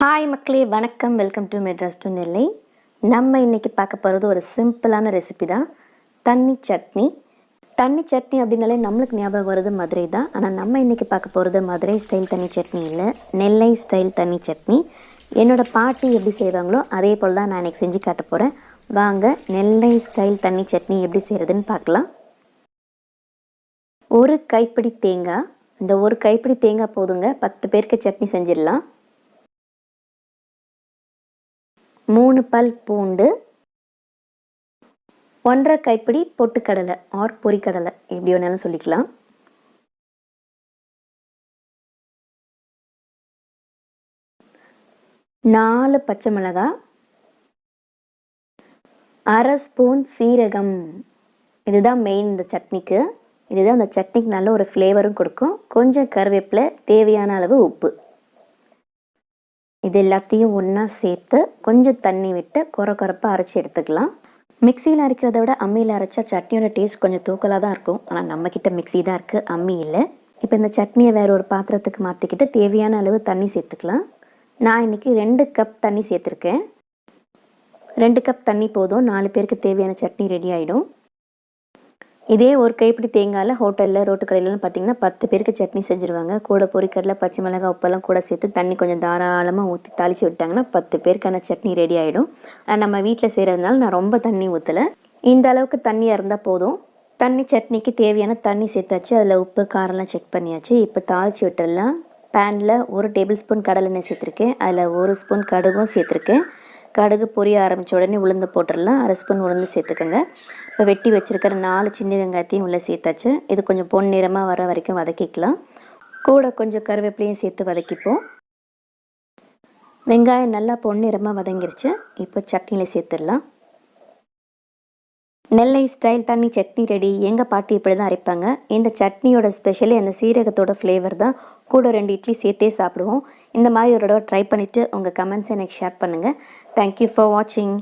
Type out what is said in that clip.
Hi மக்களே, வணக்கம். Welcome to Madras to நெல்லை. நம்ம இன்றைக்கி பார்க்க போகிறது ஒரு சிம்பிளான ரெசிபி தான், தண்ணி சட்னி. தண்ணி சட்னி அப்படின்னாலே நம்மளுக்கு ஞாபகம் வருது மதுரை தான். ஆனால் நம்ம இன்றைக்கி பார்க்க போகிறது மதுரை ஸ்டைல் தண்ணி சட்னி இல்லை, நெல்லை ஸ்டைல் தண்ணி சட்னி. என்னோடய பாட்டி எப்படி செய்வாங்களோ அதே போல் தான் நான் இன்றைக்கி செஞ்சு காட்ட போகிறேன். வாங்க நெல்லை ஸ்டைல் தண்ணி சட்னி எப்படி செய்கிறதுன்னு பார்க்கலாம். ஒரு கைப்பிடி தேங்காய், இந்த ஒரு கைப்பிடி தேங்காய் போதுங்க, 10 பேருக்கு சட்னி செஞ்சிடலாம். 3 பல் பூண்டு, 1/2 கைப்பிடி பொட்டுக்கடலை ஆர் பொரிக்கடலை, எப்படி வேணாலும் சொல்லிக்கலாம். 4 பச்சை மிளகாய், 1/2 ஸ்பூன் சீரகம். இதுதான் மெயின் இந்த சட்னிக்கு. இதுதான் அந்த சட்னிக்கு நல்ல ஒரு ஃப்ளேவரும் கொடுக்கும். கொஞ்சம் கருவேப்பிலை, தேவையான அளவு உப்பு. இது எல்லாத்தையும் ஒன்றா சேர்த்து கொஞ்சம் தண்ணி விட்டு கொரப்பாக அரைச்சி எடுத்துக்கலாம். மிக்சியில் அரைக்கிறத விட அம்மியில் அரைச்சா சட்னியோட டேஸ்ட் கொஞ்சம் தூக்கலாக தான் இருக்கும். ஆனால் நம்மக்கிட்ட மிக்சி தான் இருக்குது, அம்மி இல்லை. இப்போ இந்த சட்னியை வேறு ஒரு பாத்திரத்துக்கு மாற்றிக்கிட்டு தேவையான அளவு தண்ணி சேர்த்துக்கலாம். நான் இன்றைக்கி 2 கப் தண்ணி சேர்த்துருக்கேன். 2 கப் தண்ணி போதும், 4 பேருக்கு தேவையான சட்னி ரெடி ஆகிடும். இதே ஒரு கைப்பிடி தேங்காயில் ஹோட்டலில் ரோட்டு கடையிலலாம் பார்த்திங்கன்னா 10 பேருக்கு சட்னி செஞ்சுருவாங்க. கூட பொரிக்கடலை, பச்சை மிளகாய், உப்பெல்லாம் கூட சேர்த்து தண்ணி கொஞ்சம் தாராளமாக ஊற்றி தாளித்து விட்டாங்கன்னா 10 பேருக்கான சட்னி ரெடி ஆகிடும். நம்ம வீட்டில் செய்கிறதுனால நான் ரொம்ப தண்ணி ஊற்றலை, இந்த அளவுக்கு தண்ணியாக இருந்தால் போதும். தண்ணி சட்னிக்கு தேவையான தண்ணி சேர்த்தாச்சு. அதில் உப்பு காரம்லாம் செக் பண்ணியாச்சு. இப்போ தாளித்து விட்டுடலாம். பேனில் 1 டேபிள் ஸ்பூன் கடலெண்ணெய் சேர்த்துருக்கேன். அதில் 1 ஸ்பூன் கடுகும் சேர்த்துருக்கேன். கடுகு பொரிய ஆரம்பித்த உடனே உளுந்து போட்டுடலாம். 1/2 ஸ்பூன் உளுந்து சேர்த்துக்கோங்க. இப்போ வெட்டி வச்சுருக்கிற 4 சின்ன வெங்காயத்தையும் உள்ளே சேர்த்தாச்சு. இது கொஞ்சம் பொன்னிறமாக வர வரைக்கும் வதக்கிக்கலாம். கூட கொஞ்சம் கருவேப்பிலையும் சேர்த்து வதக்கிப்போம். வெங்காயம் நல்லா பொன்னிறமாக வதங்கிருச்சு. இப்போ சட்னியில் சேர்த்துடலாம். நெல்லை ஸ்டைல் தண்ணி சட்னி ரெடி. எங்கள் பாட்டி இப்படி தான் அரைப்பாங்க. இந்த சட்னியோட ஸ்பெஷலி அந்த சீரகத்தோட ஃப்ளேவர் தான். கூட 2 இட்லி சேர்த்தே சாப்பிடுவோம். இந்த மாதிரி ஒரு தடவை ட்ரை பண்ணிவிட்டு உங்கள் கமெண்ட்ஸை எனக்கு ஷேர் பண்ணுங்கள். தேங்க்யூ ஃபார் வாட்சிங்.